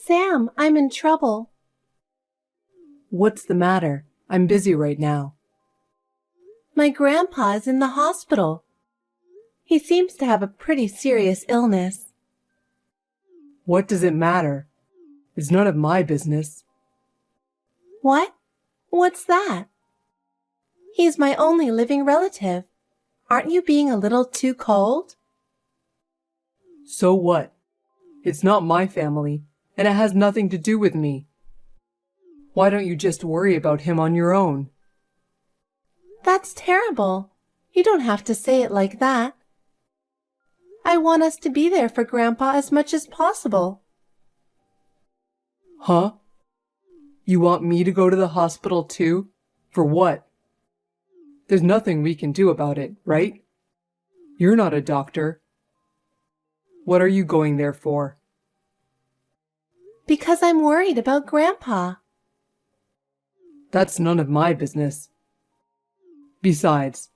Sam, I'm in trouble. What's the matter? I'm busy right now. My grandpa is in the hospital. He seems to have a pretty serious illness. What does it matter? It's none of my business. What? What's that? He's my only living relative. Aren't you being a little too cold? So what? It's not my family, and it has nothing to do with me. Why don't you just worry about him on your own? That's terrible. You don't have to say it like that. I want us to be there for Grandpa as much as possible. Huh? You want me to go to the hospital too? For what? There's nothing we can do about it, right? You're not a doctor. What are you going there for? Because I'm worried about Grandpa. That's none of my business. Besides,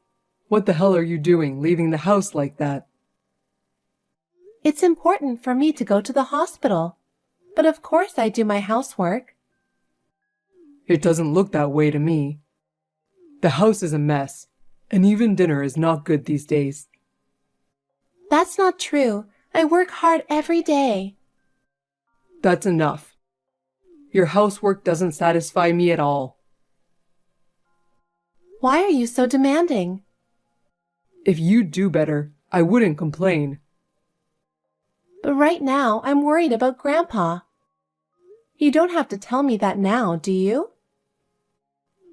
what the hell are you doing leaving the house like that? It's important for me to go to the hospital, but of course I do my housework. It doesn't look that way to me. The house is a mess, and even dinner is not good these days. That's not true. I work hard every day. That's enough. Your housework doesn't satisfy me at all. Why are you so demanding? If you'd do better, I wouldn't complain. But right now, I'm worried about Grandpa. You don't have to tell me that now, do you?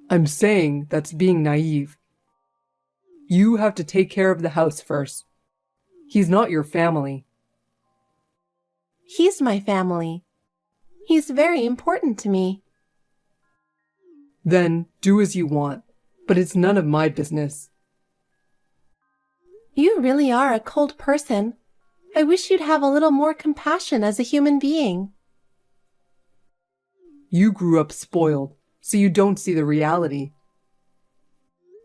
I'm saying that's being naive. You have to take care of the house first. He's not your family. He's my family. He's very important to me. Then do as you want, but it's none of my business. You really are a cold person. I wish you'd have a little more compassion as a human being. You grew up spoiled, so you don't see the reality.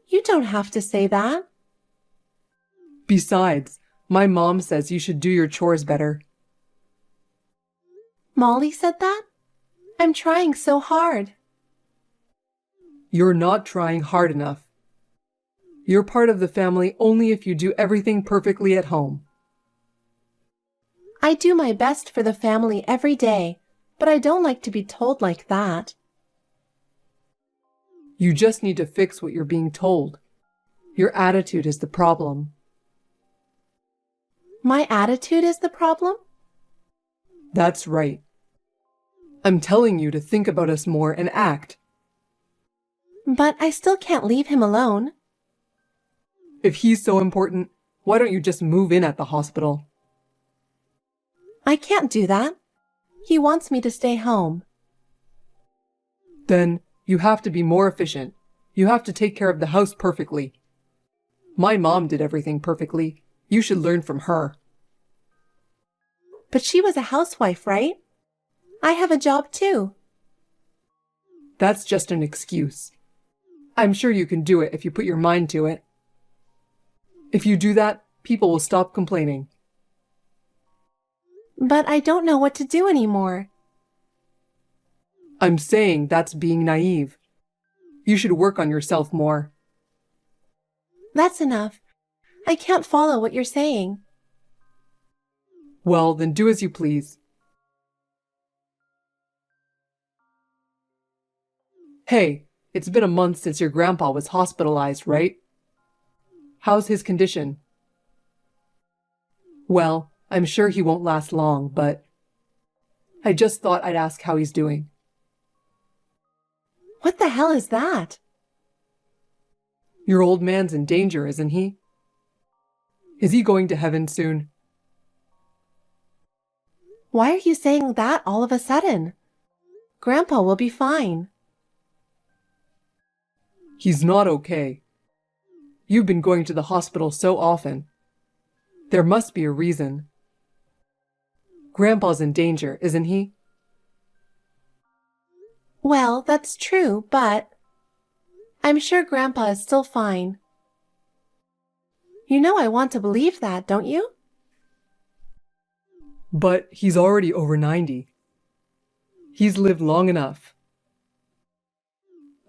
You don't have to say that. Besides, my mom says you should do your chores better. Molly said that? I'm trying so hard. You're not trying hard enough. You're part of the family only if you do everything perfectly at home. I do my best for the family every day, but I don't like to be told like that. You just need to fix what you're being told. Your attitude is the problem. My attitude is the problem? That's right. I'm telling you to think about us more and act. But I still can't leave him alone. If he's so important, why don't you just move in at the hospital? I can't do that. He wants me to stay home. Then you have to be more efficient. You have to take care of the house perfectly. My mom did everything perfectly. You should learn from her. But she was a housewife, right? I have a job too. That's just an excuse. I'm sure you can do it if you put your mind to it. If you do that, people will stop complaining. But I don't know what to do anymore. I'm saying that's being naive. You should work on yourself more. That's enough. I can't follow what you're saying. Well, then do as you please. Hey, it's been a month since your grandpa was hospitalized, right? How's his condition? Well, I'm sure he won't last long, but I just thought I'd ask how he's doing. What the hell is that? Your old man's in danger, isn't he? Is he going to heaven soon? Why are you saying that all of a sudden? Grandpa will be fine. He's not okay. You've been going to the hospital so often. There must be a reason. Grandpa's in danger, isn't he? Well, that's true, but I'm sure Grandpa is still fine. You know I want to believe that, don't you? But he's already over 90. He's lived long enough.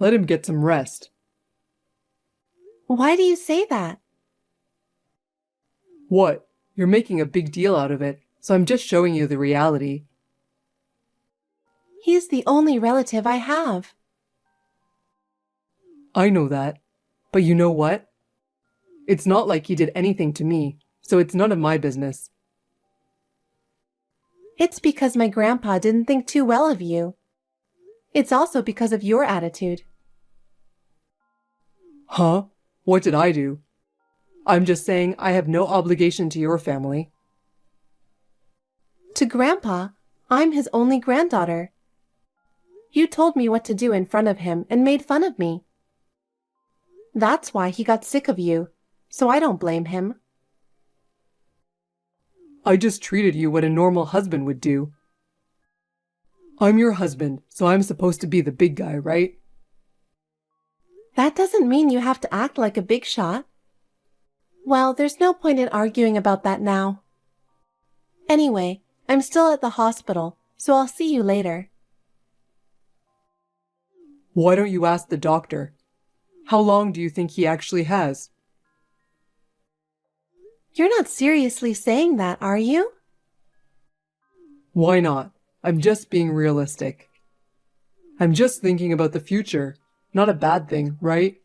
Let him get some rest. Why do you say that? What? You're making a big deal out of it, so I'm just showing you the reality. He's the only relative I have. I know that. But you know what? It's not like he did anything to me, so it's none of my business. It's because my grandpa didn't think too well of you. It's also because of your attitude. Huh? What did I do? I'm just saying I have no obligation to your family. To Grandpa, I'm his only granddaughter. You told me what to do in front of him and made fun of me. That's why he got sick of you, so I don't blame him. I just treated you what a normal husband would do. I'm your husband, so I'm supposed to be the big guy, right? That doesn't mean you have to act like a big shot. Well, there's no point in arguing about that now. Anyway, I'm still at the hospital, so I'll see you later. Why don't you ask the doctor? How long do you think he actually has? You're not seriously saying that, are you? Why not? I'm just being realistic. I'm just thinking about the future. Not a bad thing, right?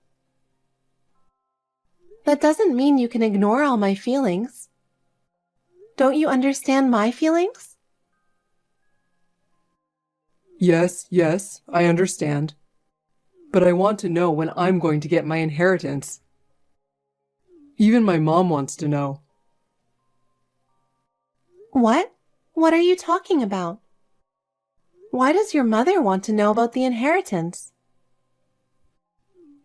That doesn't mean you can ignore all my feelings. Don't you understand my feelings? Yes, I understand. But I want to know when I'm going to get my inheritance. Even my mom wants to know. What? What are you talking about? Why does your mother want to know about the inheritance?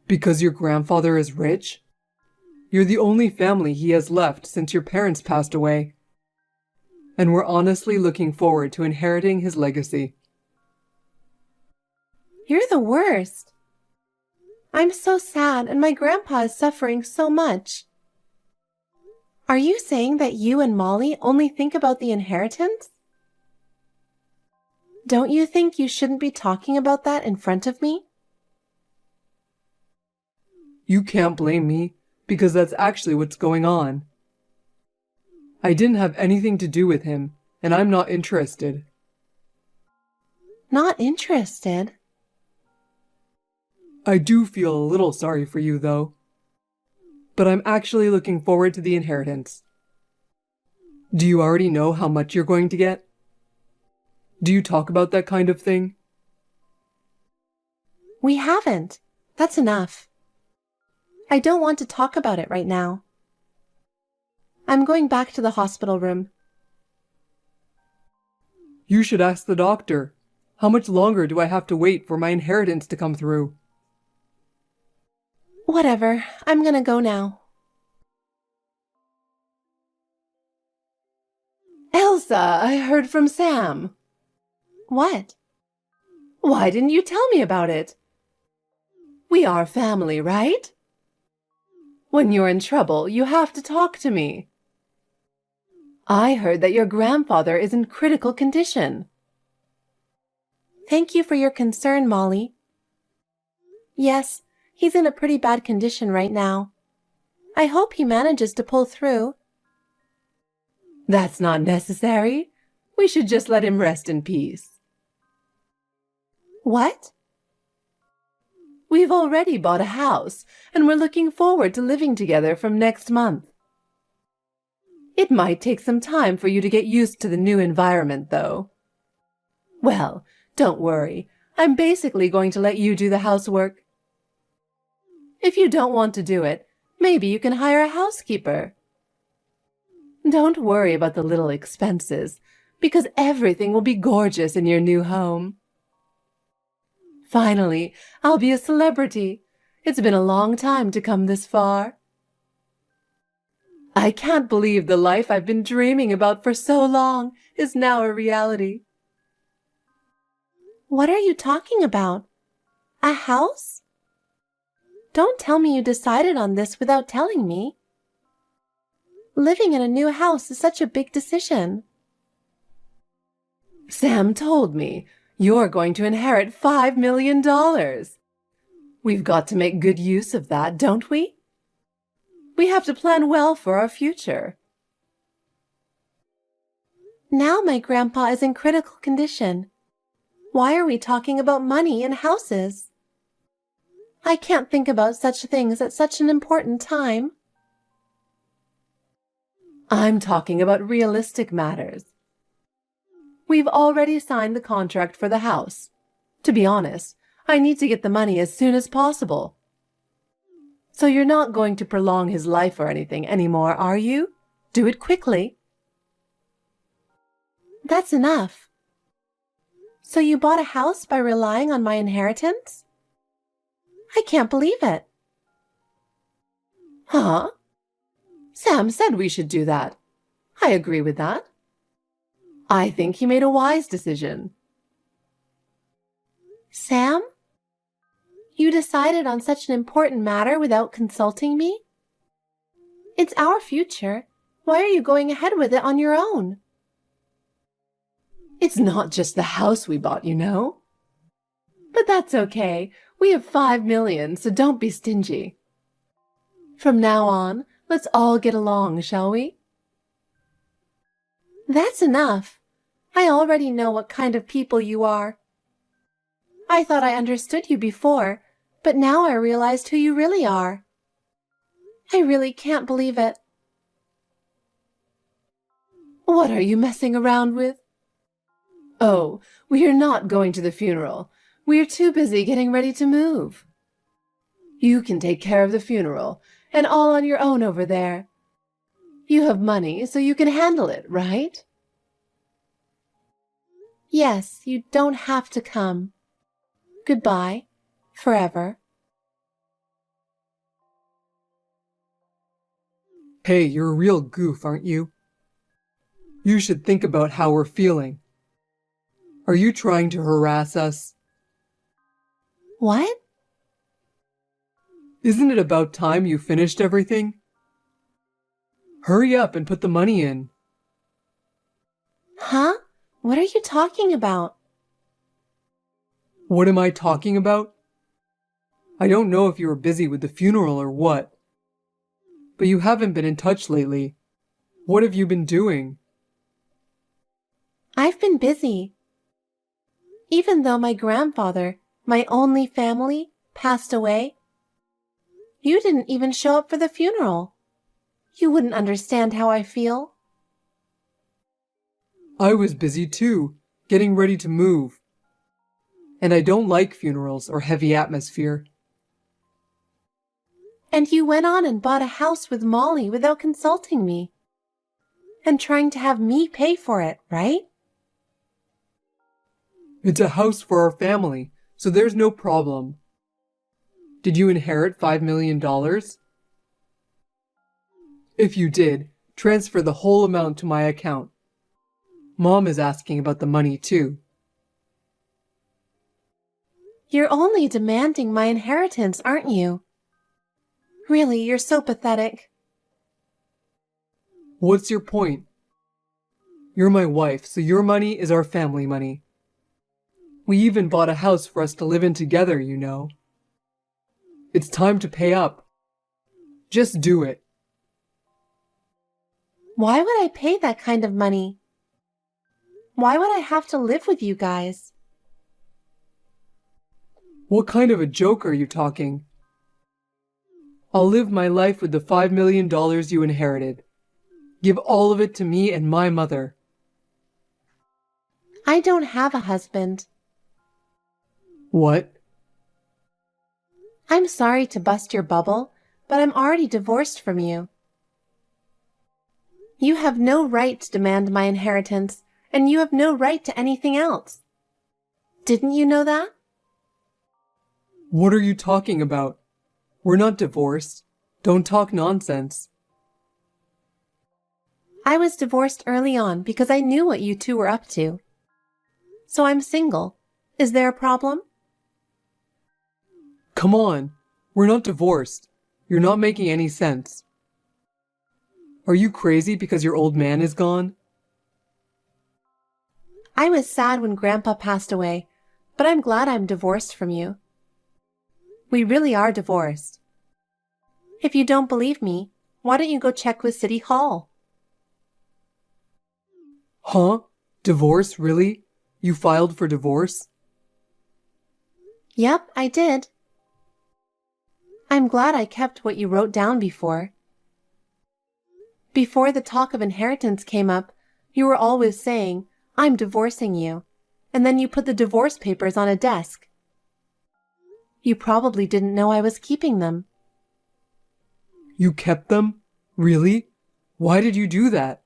Because your grandfather is rich? You're the only family he has left since your parents passed away. And we're honestly looking forward to inheriting his legacy. You're the worst. I'm so sad and my grandpa is suffering so much. Are you saying that you and Molly only think about the inheritance? Don't you think you shouldn't be talking about that in front of me? You can't blame me, because that's actually what's going on. I didn't have anything to do with him, and I'm not interested. Not interested? I do feel a little sorry for you, though. But I'm actually looking forward to the inheritance. Do you already know how much you're going to get? Do you talk about that kind of thing? We haven't. That's enough. I don't want to talk about it right now. I'm going back to the hospital room. You should ask the doctor. How much longer do I have to wait for my inheritance to come through? Whatever. I'm gonna go now. Elsa, I heard from Sam. What? Why didn't you tell me about it? We are family, right? When you're in trouble, you have to talk to me. I heard that your grandfather is in critical condition. Thank you for your concern, Molly. Yes, he's in a pretty bad condition right now. I hope he manages to pull through. That's not necessary. We should just let him rest in peace. What? We've already bought a house, and we're looking forward to living together from next month. It might take some time for you to get used to the new environment, though. Well, don't worry. I'm basically going to let you do the housework. If you don't want to do it, maybe you can hire a housekeeper. Don't worry about the little expenses, because everything will be gorgeous in your new home. Finally, I'll be a celebrity. It's been a long time to come this far. I can't believe the life I've been dreaming about for so long is now a reality. What are you talking about? A house? Don't tell me you decided on this without telling me. Living in a new house is such a big decision. Sam told me. You're going to inherit $5 million. We've got to make good use of that, don't we? We have to plan well for our future. Now my grandpa is in critical condition. Why are we talking about money and houses? I can't think about such things at such an important time. I'm talking about realistic matters. We've already signed the contract for the house. To be honest, I need to get the money as soon as possible. So you're not going to prolong his life or anything anymore, are you? Do it quickly. That's enough. So you bought a house by relying on my inheritance? I can't believe it. Huh? Sam said we should do that. I agree with that. I think he made a wise decision. Sam? You decided on such an important matter without consulting me? It's our future. Why are you going ahead with it on your own? It's not just the house we bought, you know. But that's okay. We have $5 million, so don't be stingy. From now on, let's all get along, shall we? That's enough. I already know what kind of people you are. I thought I understood you before, but now I realized who you really are. I really can't believe it. What are you messing around with? Oh, we are not going to the funeral. We are too busy getting ready to move. You can take care of the funeral, and all on your own over there. You have money, so you can handle it, right? Yes, you don't have to come. Goodbye, forever. Hey, you're a real goof, aren't you? You should think about how we're feeling. Are you trying to harass us? What? Isn't it about time you finished everything? Hurry up and put the money in. Huh? What are you talking about? What am I talking about? I don't know if you were busy with the funeral or what, but you haven't been in touch lately. What have you been doing? I've been busy. Even though my grandfather, my only family, passed away, you didn't even show up for the funeral. You wouldn't understand how I feel. I was busy too, getting ready to move. And I don't like funerals or heavy atmosphere. And you went on and bought a house with Molly without consulting me. And trying to have me pay for it, right? It's a house for our family, so there's no problem. Did you inherit $5 million? If you did, transfer the whole amount to my account. Mom is asking about the money too. You're only demanding my inheritance, aren't you? Really, you're so pathetic. What's your point? You're my wife, so your money is our family money. We even bought a house for us to live in together, you know. It's time to pay up. Just do it. Why would I pay that kind of money? Why would I have to live with you guys? What kind of a joke are you talking? I'll live my life with the $5 million you inherited. Give all of it to me and my mother. I don't have a husband. What? I'm sorry to bust your bubble, but I'm already divorced from you. You have no right to demand my inheritance, and you have no right to anything else. Didn't you know that? What are you talking about? We're not divorced. Don't talk nonsense. I was divorced early on because I knew what you two were up to. So I'm single. Is there a problem? Come on. We're not divorced. You're not making any sense. Are you crazy because your old man is gone? I was sad when Grandpa passed away, but I'm glad I'm divorced from you. We really are divorced. If you don't believe me, why don't you go check with City Hall? Huh? Divorce, really? You filed for divorce? Yep, I did. I'm glad I kept what you wrote down before. Before the talk of inheritance came up, you were always saying, I'm divorcing you, and then you put the divorce papers on a desk. You probably didn't know I was keeping them. You kept them? Really? Why did you do that?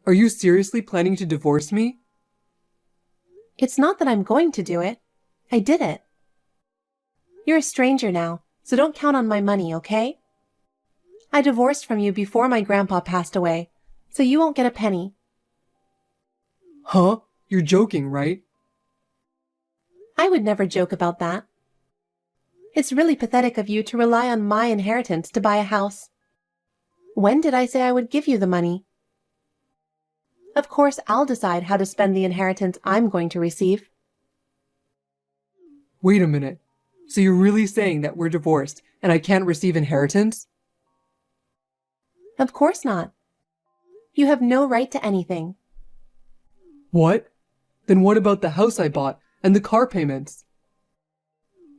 Are you seriously planning to divorce me? It's not that I'm going to do it. I did it. You're a stranger now, so don't count on my money, okay? I divorced from you before my grandpa passed away, so you won't get a penny. Huh? You're joking, right? I would never joke about that. It's really pathetic of you to rely on my inheritance to buy a house. When did I say I would give you the money? Of course, I'll decide how to spend the inheritance I'm going to receive. Wait a minute. So you're really saying that we're divorced and I can't receive inheritance? Of course not. You have no right to anything. What? Then what about the house I bought and the car payments?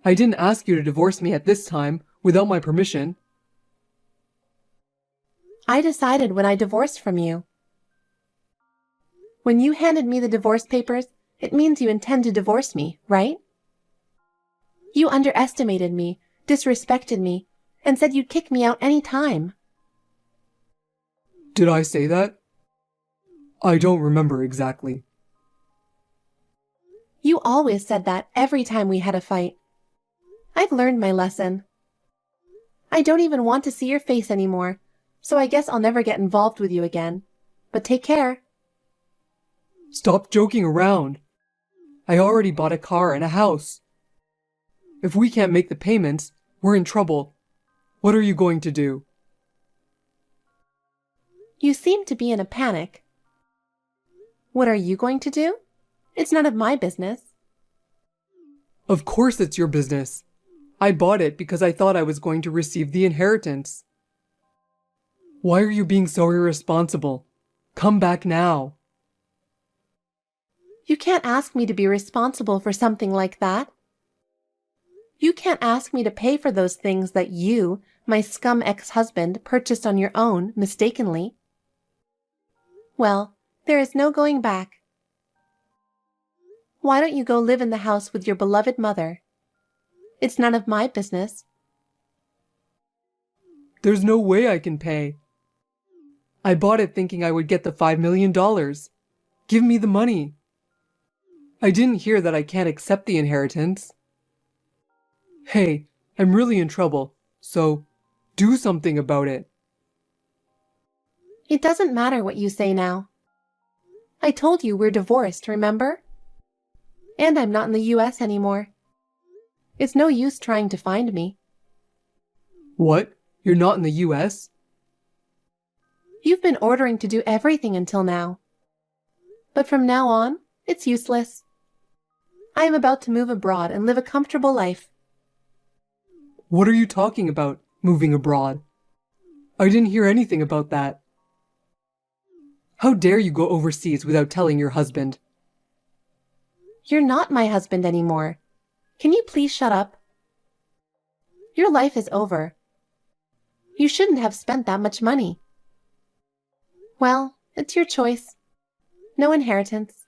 I didn't ask you to divorce me at this time without my permission. I decided when I divorced from you. When you handed me the divorce papers, it means you intend to divorce me, right? You underestimated me, disrespected me, and said you'd kick me out any time. Did I say that? I don't remember exactly. You always said that every time we had a fight. I've learned my lesson. I don't even want to see your face anymore, so I guess I'll never get involved with you again. But take care. Stop joking around. I already bought a car and a house. If we can't make the payments, we're in trouble. What are you going to do? You seem to be in a panic. What are you going to do? It's none of my business. Of course it's your business. I bought it because I thought I was going to receive the inheritance. Why are you being so irresponsible? Come back now. You can't ask me to be responsible for something like that. You can't ask me to pay for those things that you, my scum ex-husband, purchased on your own, mistakenly. Well, there is no going back. Why don't you go live in the house with your beloved mother? It's none of my business. There's no way I can pay. I bought it thinking I would get the $5 million. Give me the money. I didn't hear that I can't accept the inheritance. Hey, I'm really in trouble, so do something about it. It doesn't matter what you say now. I told you we're divorced, remember? And I'm not in the US anymore. It's no use trying to find me. What? You're not in the US? You've been ordering to do everything until now. But from now on, it's useless. I am about to move abroad and live a comfortable life. What are you talking about, moving abroad? I didn't hear anything about that. How dare you go overseas without telling your husband? You're not my husband anymore. Can you please shut up? Your life is over. You shouldn't have spent that much money. Well, it's your choice. No inheritance.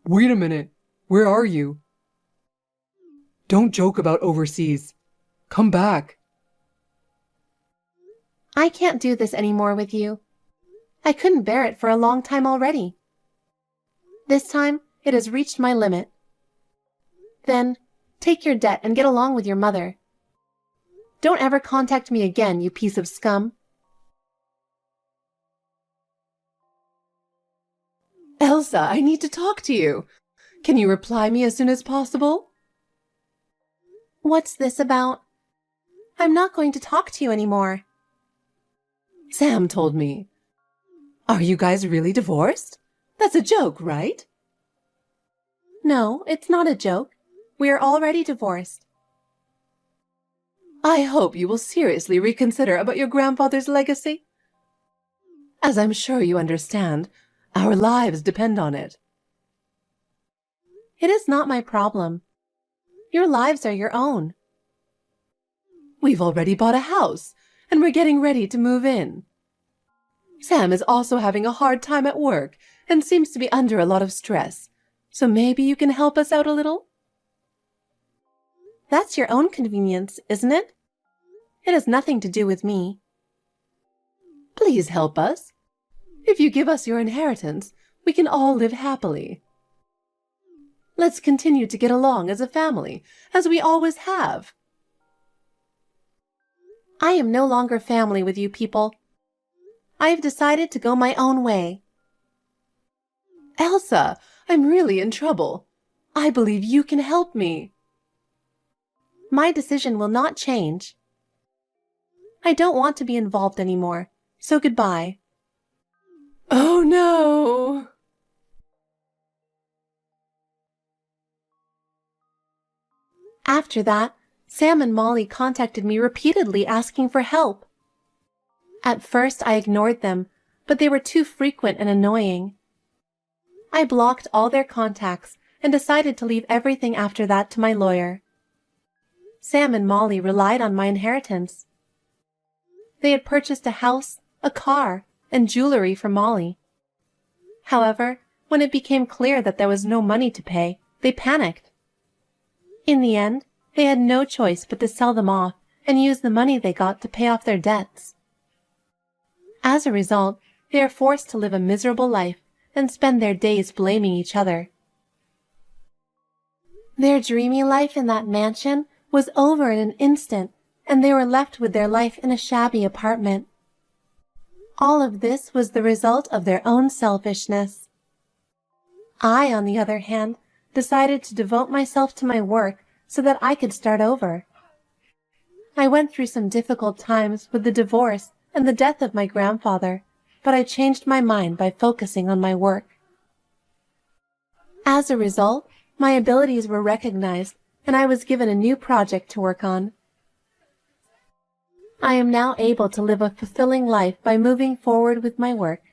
Wait a minute. Where are you? Don't joke about overseas. Come back. I can't do this anymore with you. I couldn't bear it for a long time already. This time, it has reached my limit. Then, take your debt and get along with your mother. Don't ever contact me again, you piece of scum. Elsa, I need to talk to you. Can you reply me as soon as possible? What's this about? I'm not going to talk to you anymore. Sam told me. Are you guys really divorced? That's a joke, right? No, it's not a joke. We are already divorced. I hope you will seriously reconsider about your grandfather's legacy. As I'm sure you understand, our lives depend on it. It is not my problem. Your lives are your own. We've already bought a house, and we're getting ready to move in. Sam is also having a hard time at work and seems to be under a lot of stress, so maybe you can help us out a little? That's your own convenience, isn't it? It has nothing to do with me. Please help us. If you give us your inheritance, we can all live happily. Let's continue to get along as a family, as we always have. I am no longer family with you people. I have decided to go my own way. Elsa, I'm really in trouble. I believe you can help me. My decision will not change. I don't want to be involved anymore, so goodbye. Oh no! After that, Sam and Molly contacted me repeatedly asking for help. At first, I ignored them, but they were too frequent and annoying. I blocked all their contacts and decided to leave everything after that to my lawyer. Sam and Molly relied on my inheritance. They had purchased a house, a car, and jewelry for Molly. However, when it became clear that there was no money to pay, they panicked. In the end, they had no choice but to sell them off and use the money they got to pay off their debts. As a result, they are forced to live a miserable life and spend their days blaming each other. Their dreamy life in that mansion was over in an instant, and they were left with their life in a shabby apartment. All of this was the result of their own selfishness. I, on the other hand, decided to devote myself to my work so that I could start over. I went through some difficult times with the divorce and the death of my grandfather, but I changed my mind by focusing on my work. As a result, my abilities were recognized, and I was given a new project to work on. I am now able to live a fulfilling life by moving forward with my work.